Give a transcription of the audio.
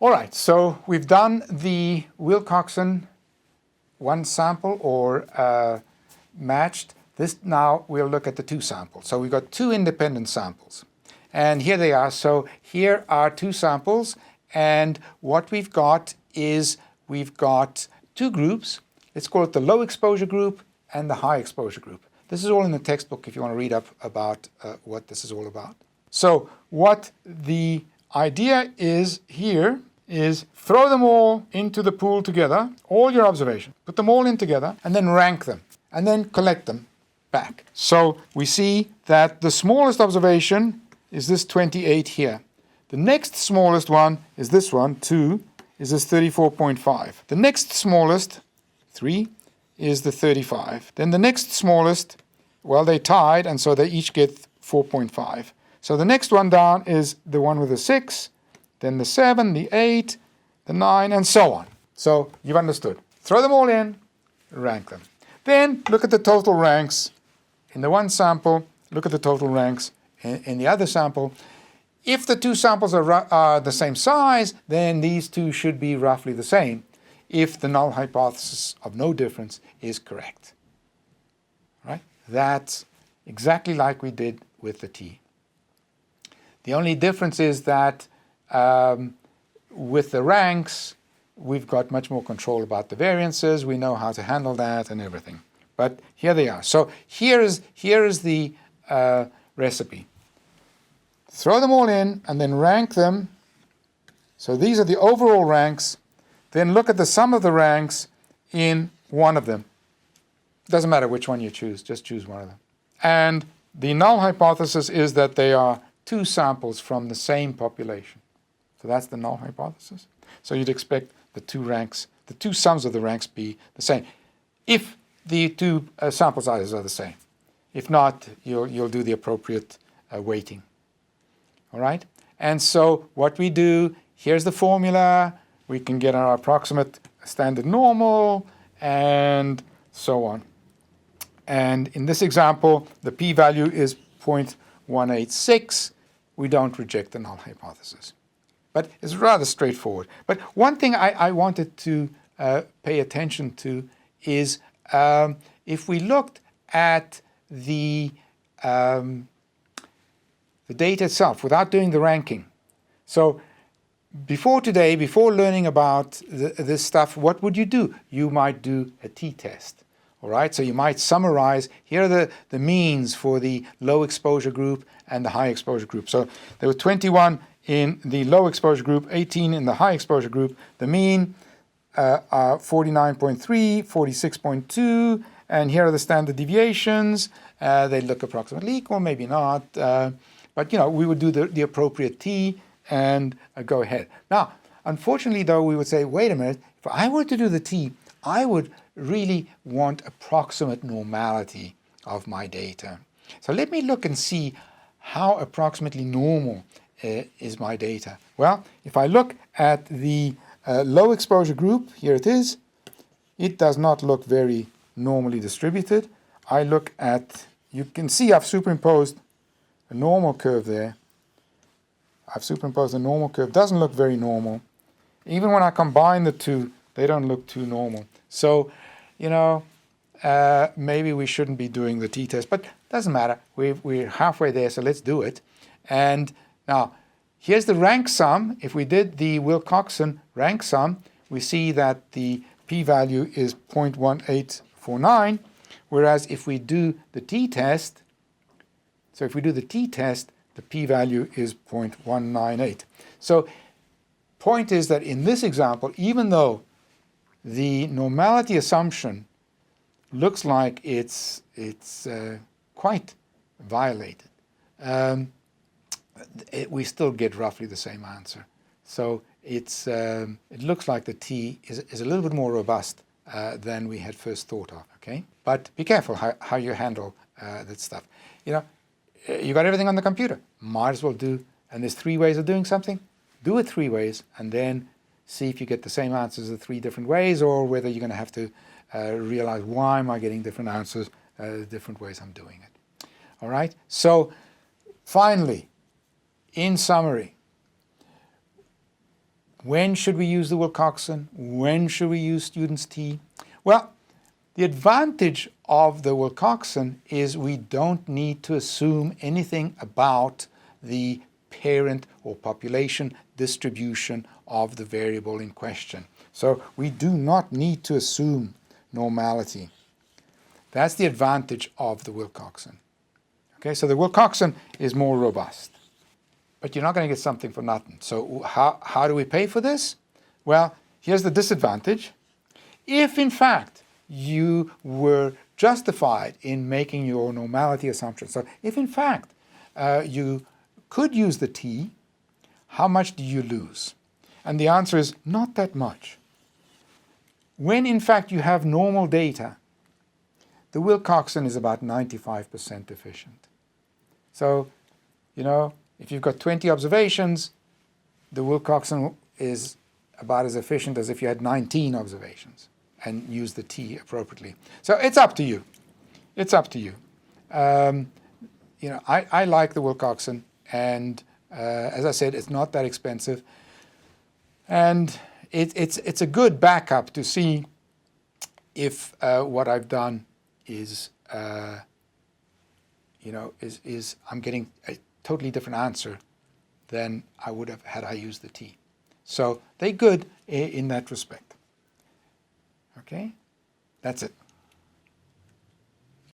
All right, so we've done the WILCOXON one sample or matched. This now we'll look at the two samples. So we've got two independent samples. And here they are. So here are two samples. And what we've got is we've got two groups. Let's call it the low exposure group and the high exposure group. This is all in the textbook if you want to read up about what this is all about. So what the idea is here is throw them all into the pool together, all your observations, put them all in together, and then rank them, and then collect them back. So we see that the smallest observation is this 28 here. The next smallest one is this one, 2, is this 34.5. The next smallest, 3, is the 35. Then the next smallest, well, they tied, and so they each get 4.5. So the next one down is the one with the 6, then the 7, the 8, the 9, and so on. So you've understood. Throw them all in, rank them. Then look at the total ranks in the one sample, look at the total ranks in the other sample. If the two samples are the same size, then these two should be roughly the same if the null hypothesis of no difference is correct. Right? That's exactly like we did with the t. The only difference is that with the ranks, we've got much more control about the variances. We know how to handle that and everything. But here they are. So here is the recipe. Throw them all in and then rank them. So these are the overall ranks. Then look at the sum of the ranks in one of them. Doesn't matter which one you choose, just choose one of them. And the null hypothesis is that they are two samples from the same population. So that's the null hypothesis. So you'd expect the two sums of the ranks be the same, if the two sample sizes are the same. If not, you'll do the appropriate weighting. All right? And so what we do, here's the formula. We can get our approximate standard normal and so on. And in this example, the p-value is 0.186. We don't reject the null hypothesis. But it's rather straightforward. But one thing I wanted to pay attention to is if we looked at the data itself without doing the ranking. So before today, before learning about this stuff, what would you do? You might do a t-test. All right, so you might summarize, here are the means for the low exposure group and the high exposure group. So there were 21 in the low exposure group, 18 in the high exposure group. The mean are 49.3, 46.2, and here are the standard deviations. They look approximately equal, maybe not, but you know, we would do the appropriate t and go ahead. Now, unfortunately though, we would say, wait a minute, if I were to do the t, I would really want approximate normality of my data. So let me look and see how approximately normal is my data. Well, if I look at the low exposure group, here it is, it does not look very normally distributed. I look at, you can see I've superimposed a normal curve there. I've superimposed a normal curve, doesn't look very normal. Even when I combine the two, they don't look too normal. So, you know, maybe we shouldn't be doing the t-test, but doesn't matter. We're halfway there, so let's do it. And now, here's the rank sum. If we did the WILCOXON rank sum, we see that the p-value is 0.1849, whereas if we do the t-test, so if we do the t-test, the p-value is 0.198. So, point is that in this example, even though the normality assumption looks like it's quite violated, we still get roughly the same answer. So it looks like the t is a little bit more robust than we had first thought of. Okay, but be careful how you handle that stuff. You know, you got everything on the computer. Might as well do. And there's 3 ways of doing something. Do it 3 ways, and then see if you get the same answers the 3 different ways, or whether you're going to have to realize, why am I getting different answers different ways I'm doing it. All right. So finally, in summary, When should we use the WILCOXON? When should we use student's T? Well, the advantage of the WILCOXON is we don't need to assume anything about the parent or population distribution of the variable in question. So we do not need to assume normality. That's the advantage of the WILCOXON. Okay, so the WILCOXON is more robust. But you're not going to get something for nothing. So how do we pay for this? Well, here's the disadvantage. If, in fact, you were justified in making your normality assumption, so if, in fact, you could use the T, how much do you lose? And the answer is not that much. When, in fact, you have normal data, the WILCOXON is about 95% efficient. So, you know, if you've got 20 observations, the WILCOXON is about as efficient as if you had 19 observations and use the T appropriately. So it's up to you. It's up to you. You know, I like the WILCOXON, and as I said, it's not that expensive, and it's a good backup to see if what I've done is you know, is I'm getting a totally different answer than I would have had I used the T. So they're good in that respect. Okay, that's it.